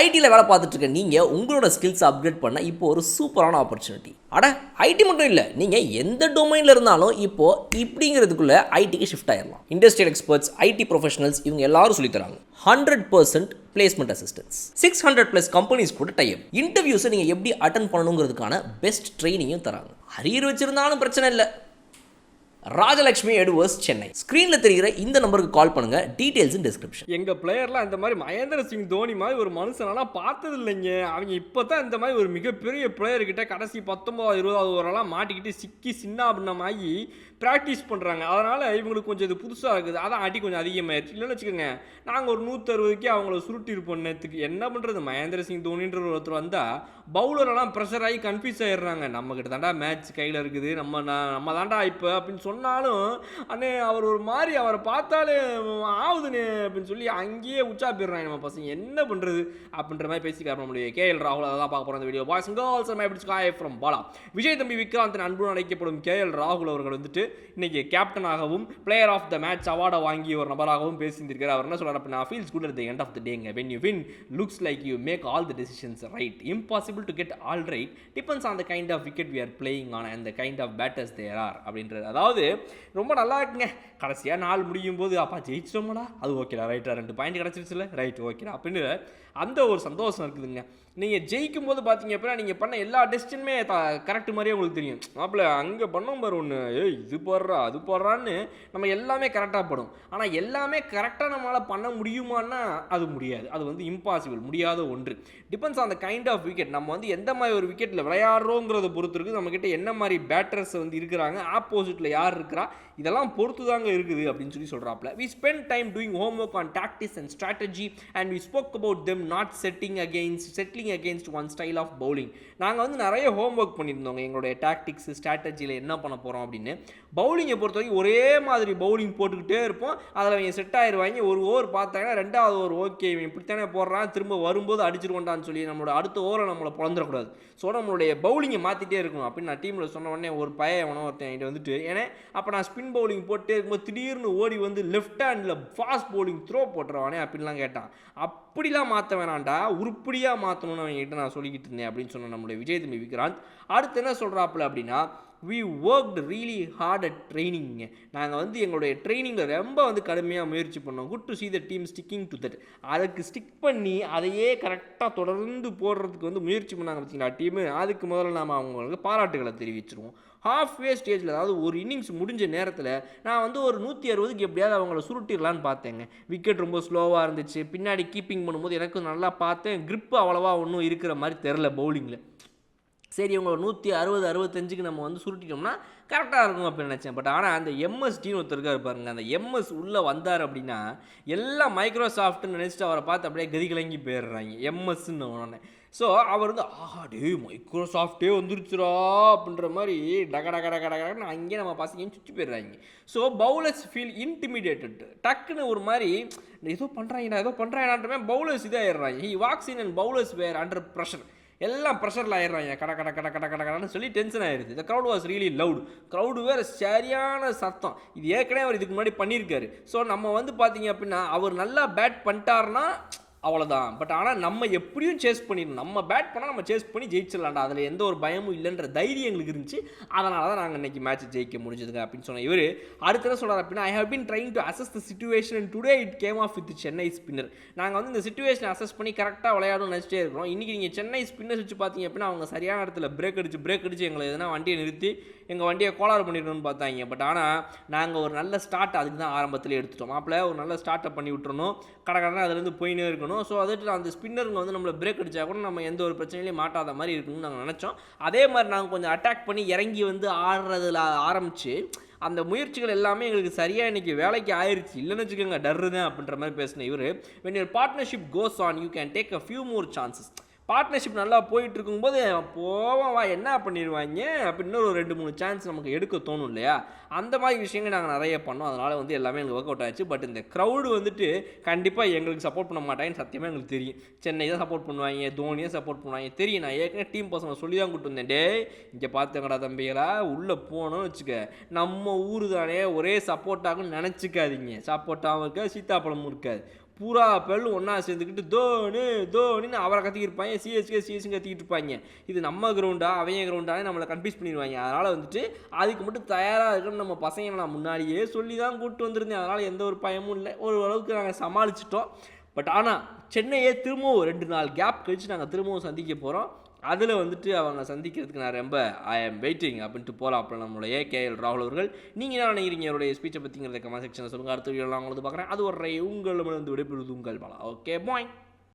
ஐடியில் வேலை பார்த்துட்டு இருக்க நீங்கள் உங்களோட ஸ்கில்ஸ் அப்கிரேட் பண்ண இப்போ ஒரு சூப்பரான ஆப்பர்ச்சுனிட்டி. அட ஐடி மட்டும் இல்லை, நீங்கள் எந்த டொமைனில் இருந்தாலும் இப்போது இப்படிங்கிறதுக்குள்ளே ஐடிக்கு ஷிஃப்ட் ஆயிடலாம். இண்டஸ்ட்ரியல் எக்ஸ்பர்ட்ஸ், ஐடி ப்ரொஃபஷனல்ஸ் இவங்க எல்லாரும் சொல்லித்தராங்க. 100% பிளேஸ்மெண்ட் அசிஸ்டன்ஸ், 600+ கம்பெனிஸ் கூட டைப். இன்டர்வியூஸை நீங்கள் எப்படி அட்டன் பண்ணணுங்கிறதுக்கான பெஸ்ட் ட்ரைனிங்கும் தராங்க. அரியர் வச்சிருந்தாலும் பிரச்சனை இல்லை. ராஜலட்சுமி எட்வர்ட்ஸ், சென்னை. ஸ்க்ரீனில் தெரிகிற இந்த நம்பருக்கு கால் பண்ணுங்க. டீடைல்ஸ் இன் டிஸ்கிரிப்ஷன். எங்கள் பிளேயர்லாம் இந்த மாதிரி மகேந்திர சிங் தோனி மாதிரி ஒரு மனுஷனெல்லாம் பார்த்தது இல்லைங்க. அவங்க இப்போ தான் இந்த மாதிரி ஒரு மிகப்பெரிய பிளேயர்கிட்ட கடைசி 19-20 ஓவரெல்லாம் மாட்டிக்கிட்டு சிக்கி சின்னாபின்னமாகி ப்ராக்டிஸ் பண்ணுறாங்க. அதனால் இவங்களுக்கு கொஞ்சம் இது புதுசாக இருக்குது. அதான் அடி கொஞ்சம் அதிகமாகிடுச்சு. இல்லைன்னு வச்சுக்கோங்க, நாங்கள் ஒரு 160க்கே அவங்கள சுருட்டிருப்போம். நேற்றுக்கு என்ன பண்ணுறது, மகேந்திர சிங் தோனின்ற ஒருத்தர் வந்தால் பவுலரெல்லாம் ப்ரெஷர் ஆகி கன்ஃபியூஸ் ஆகிடுறாங்க. நம்மக்கிட்ட தாண்டா மேட்ச் கையில் இருக்குது, நம்ம தாண்டா இப்போ அப்படின்னு சொன்னாலும் அண்ணே அவர் ஒரு மாதிரி அவரை பார்த்தாலே ஆகுதுண்ணே அப்படின்னு சொல்லி அங்கேயே உச்சா போயிடுறாங்க நம்ம பசங்க. என்ன பண்ணுறது அப்படின்ற மாதிரி பேசிக்கார நம்மளுடைய கேஎல் ராகுல் அதை தான் பார்க்க போகிறோம் இந்த வீடியோ. பாய்ஸ் அண்ட் கேர்ள்ஸ், எப்படி ஃப்ரம் பாலா. விஜய் தம்பி விக்ராந்தின் அன்புடன் அழைக்கப்படும் கேஎல் ராகுல் அவர்கள் வந்துட்டு இன்னைக்கு கேப்டனாகவும் பிளேயர் ஆஃப் த மேட்ச் அவார்டை வாங்கிய ஒரு நபராகவும் பேசியிருக்கிறார். அவர் என்ன சொல்றாரு அப்படின்னா, feels good at the end of the tank. when you win looks like you make all the decisions right. Impossible to get all right. Depends on the kind of wicket we are playing on and the kind of batters there are அப்படின்றது. அதாவது ரொம்ப நல்லா இருக்குங்க. கடைசியாக நாள் முடியும் போது அப்பா ஜெயிச்சிட்டோம்டா, அது ஓகேடா, ரைட்டா 2 பாயிண்ட் கிடச்சிருச்சுல, ரைட் ஓகேடா அப்படின்னு அந்த ஒரு சந்தோஷம் இருக்குதுங்க. நீங்கள் ஜெயிக்கும் போது பார்த்தீங்க அப்படின்னா நீங்கள் பண்ண எல்லா டெசிஷனுமே கரெக்ட் மாதிரியே உங்களுக்கு தெரியும். மாப்பிள்ள அங்கே பண்ணோம் பாரு ஒன்று, இது போடுறா அது போடுறான்னு நம்ம எல்லாமே கரெக்டாக படும். ஆனால் எல்லாமே கரெக்டாக நம்மளால் பண்ண முடியுமான்னா அது முடியாது. அது வந்து இம்பாசிபிள், முடியாத ஒன்று. Depends on the kind of wicket. நம்ம வந்து எந்த மாதிரி ஒரு விக்கெட்டில் விளையாடுறோங்கிறத பொறுத்து இருக்குது. நம்மக்கிட்ட என்ன மாதிரி பேட்டர்ஸ் வந்து இருக்கிறாங்க, ஆப்போசிட்டில் யார் இருக்கிறா, இதெல்லாம் பொறுத்து தாங்க இருக்குது அப்படின்னு சொல்லி சொல்கிறாப்புல. We spend time doing homework on tactics and strategy and we spoke about them not settling against one style of bowling. நாங்கள் வந்து நிறைய ஹோம்ஒர்க் பண்ணியிருந்தோங்க எங்களுடைய டாக்டிக்ஸ் ஸ்ட்ராட்டஜியில் என்ன பண்ண போகிறோம் அப்படின்னு. பவுலிங்கை பொறுத்த வரைக்கும் ஒரே மாதிரி பவுலிங் போட்டுக்கிட்டே இருப்போம். அதில் அவங்க செட் ஆயிடுவாங்க. ஒரு ஓவர் பார்த்தாங்கன்னா 2வது ஓவர் ஓகே இவன் இப்படித்தானே போடுறான், திரும்ப வரும்போது அடிச்சிருக்கோண்டான்னு சொல்லி நம்மளோட அடுத்த ஓவரை நம்மளை பிறந்துடக்கூடாது. ஸோ நம்மளுடைய பவுலிங்கை மாற்றிட்டே இருக்கணும் அப்படின்னு நான் டீமில் சொன்ன உடனே ஒரு பையன் ஒருத்தன் வந்துட்டு, ஏன்னா அப்போ நான் ஸ்பின் பவுலிங் போட்டே இருக்கும்போது திடீர்னு ஓடி வந்து left handle fast bowling throw போட்டுருவானே அப்படின்லாம் கேட்டான். அப்படிலாம் மாற்ற வேணாண்டா, உருப்படியாக மாற்றணும்னு அவங்ககிட்ட நான் சொல்லிக்கிட்டு இருந்தேன் அப்படின்னு சொன்ன நம்மளுடைய விஜய் தம்பி விக்ராந்த். அடுத்து என்ன சொல்கிறாப்புல அப்படின்னா, we worked really hard at training. நாங்கள் வந்து எங்களுடைய ட்ரைனிங்கில் ரொம்ப வந்து கடுமையாக முயற்சி பண்ணோம். Good to see the team sticking to that. அதுக்கு ஸ்டிக் பண்ணி அதையே கரெக்டாக தொடர்ந்து போடுறதுக்கு வந்து முயற்சி பண்ணாங்க பார்த்தீங்களா டீமு. அதுக்கு முதல்ல நாம் அவங்களுக்கு பாராட்டுகளை தெரிவிச்சிருவோம். ஹாஃப்வே ஸ்டேஜில், அதாவது ஒரு இன்னிங்ஸ் முடிஞ்ச நேரத்தில் நான் வந்து ஒரு 160க்கு எப்படியாவது அவங்கள சுருட்டிடலான்னு பார்த்தேங்க. விக்கெட் ரொம்ப ஸ்லோவாக இருந்துச்சு. பின்னாடி கீப்பிங் பண்ணும்போது எனக்கு நல்லா பார்த்தேன். கிரிப்பு அவ்வளோவா ஒன்றும் இருக்கிற மாதிரி தெரில பவுலிங்கில். சரி இவங்க 160-65க்கு நம்ம வந்து சுருட்டிட்டோம்னா கரெக்டாக இருக்கும் அப்படின்னு நினச்சேன். பட் ஆனால் அந்த எம்எஸ்டின்னு ஒருத்தருக்காக இருப்பாருங்க. அந்த எம்எஸ் உள்ளே வந்தார் அப்படின்னா எல்லாம் மைக்ரோசாஃப்ட்னு நினச்சிட்டு அவரை பார்த்து அப்படியே கதிகலங்கி போயிடுறாங்க எம்எஸ்ன்னு ஒன்று. ஸோ அவர் வந்து டே மைக்ரோசாஃப்டே வந்துருச்சுரா அப்படின்ற மாதிரி டகடகடகடன்னு அங்கேயே நம்ம பசங்க சுற்றி போயிடுறாங்க. So bowlers feel intimidated. டக்குன்னு ஒரு மாதிரி ஏதோ பண்ணுறாங்கன்ற பவுலர்ஸ் இதாகிடுறாங்க. He walks in and bowlers were under pressure. எல்லாம் ப்ரெஷரில் ஆயிடுறாங்க. கடன்னு சொல்லி டென்ஷன் ஆயிடுது. இந்த crowd was really loud. Crowd வேறு சரியான சத்தம். இது ஏற்கனவே அவர் இதுக்கு முன்னாடி பண்ணியிருக்காரு. ஸோ நம்ம வந்து பார்த்தீங்க அப்படின்னா அவர் நல்லா பேட் பண்ணிட்டார்னா அவ்வளோதான். பட் ஆனால் நம்ம எப்படியும் சேஸ் பண்ணிடணும். நம்ம பேட் பண்ணால் நம்ம சேஸ் பண்ணி ஜெயிச்சிடலாம்டா, அதில் எந்த ஒரு பயமும் இல்லைன்ற தைரியம் எங்களுக்கு இருந்துச்சு. அதனால தான் நாங்கள் இன்றைக்கி மேட்ச் ஜெயிக்க முடிஞ்சதுங்க அப்படின்னு சொன்னேன். இவர் அடுத்து என்ன சொல்கிறார் அப்படின்னா, I have been trying to assess the situation and today it came off with Chennai spinner. நாங்கள் வந்து இந்த சிச்சுவேஷனை அசஸ் பண்ணி கரெக்டாக விளையாடணும்னு நினச்சிட்டே இருக்கிறோம். இன்றைக்கி நீங்கள் சென்னை ஸ்பின்னர்ஸ் வச்சு பார்த்தீங்க அப்படின்னா அவங்க சரியான இடத்துல பிரேக் அடிச்சு எங்களை எதுனா வண்டியை நிறுத்தி எங்கள் வண்டியை கோளாறு பண்ணிடணும்னு பார்த்தாங்க. பட் ஆனால் நாங்கள் ஒரு நல்ல ஸ்டார்ட் அதுக்கு தான் ஆரம்பத்தில் எடுத்துட்டோம். மாப்பிள்ள ஒரு நல்ல ஸ்டார்ட்டை பண்ணி விட்டுறணும், கடற்கடனை அதுலேருந்து போயினே இருக்கணும். ஸோ அதுட்டு அந்த ஸ்பின்னருங்க வந்து நம்மளை பிரேக் அடித்தா கூட நம்ம எந்த ஒரு பிரச்சனையிலையும் மாட்டாத மாதிரி இருக்கணும்னு நாங்கள் நினச்சோம். அதே மாதிரி நாங்கள் கொஞ்சம் அட்டாக் பண்ணி இறங்கி வந்து ஆடுறதுல ஆரம்பித்து அந்த முயற்சிகள் எல்லாமே எங்களுக்கு சரியாக இன்றைக்கி வேலைக்கு ஆயிடுச்சு. இல்லைன்னு வச்சுக்கோங்க டர்ரு தான் அப்படின்ற மாதிரி பேசினேன். இவர் when your partnership goes on you can take a few more chances. Partnership நல்லா போயிட்டு இருக்கும்போது போவோம் வா என்ன பண்ணிடுவாங்க அப்படின்னு ஒரு 2-3 சான்ஸ் நமக்கு எடுக்க தோணும் இல்லையா. அந்த மாதிரி விஷயங்கள் நாங்கள் நிறைய பண்ணோம். அதனால் வந்து எல்லாமே எங்களுக்கு ஒர்க் அவுட் ஆச்சு. பட் இந்த க்ரௌடு வந்துட்டு கண்டிப்பாக எங்களுக்கு சப்போர்ட் பண்ண மாட்டாங்கன்னு சத்தியமாக எங்களுக்கு தெரியும். சென்னை தான் சப்போர்ட் பண்ணுவாங்க, தோனியை சப்போர்ட் பண்ணுவாங்க தெரியும். நான் ஏற்கனவே டீம் பசங்க சொல்லி தான் கூப்பிட்டு வந்தேன். டே இங்கே பார்த்துங்கடா தம்பிகளா, உள்ளே போகணும்னு வச்சுக்க, நம்ம ஊர் தானே ஒரே சப்போர்ட்டாகும்னு நினச்சிக்காதீங்க. சப்போர்ட்டாகவும் இருக்காது, சீத்தாப்பழமும் இருக்காது. பூரா பேர் ஒன்றா சேர்ந்துக்கிட்டு தோனின்னு அவரை கத்திக்கிருப்பாங்க, சிஎஸ்சின்னு கத்திக்கிட்டு இருப்பாங்க. இது நம்ம கிரவுண்டா அவங்க கிரவுண்டானே நம்மளை கன்ஃபியூஸ் பண்ணிடுவாங்க. அதனால் வந்துட்டு அதுக்கு மட்டும் தயாராக இருக்குன்னு நம்ம பசங்களை நான் முன்னாடியே சொல்லி தான் கூப்பிட்டு வந்திருந்தேன். அதனால் எந்த ஒரு பயமும் இல்லை, ஓரளவுக்கு நாங்கள் சமாளிச்சிட்டோம். பட் ஆனால் சென்னையை திரும்பவும் 2 நாள் கேப் கழித்து நாங்கள் திரும்பவும் சந்திக்க போகிறோம். அதில் வந்துட்டு அவங்க சந்திக்கிறதுக்கு நான் ரொம்ப ஐ ஆம் வெயிட்டிங் அப்படின்ட்டு போகலாம். நம்மளுடைய KL ராகுல் அவர்கள், நீங்கள் என்ன நினைக்கிறீங்க அவருடைய ஸ்பீச்சை பற்றிங்கிறத கமெண்ட் செக்ஷனில் சொல்லுங்கள். அடுத்த வீடியோலாம் உங்களுக்கு பார்க்குறேன். அது ஒரு உங்களிடமிருந்து விடைபெறுவது உங்கள் பாலா. Okay bye.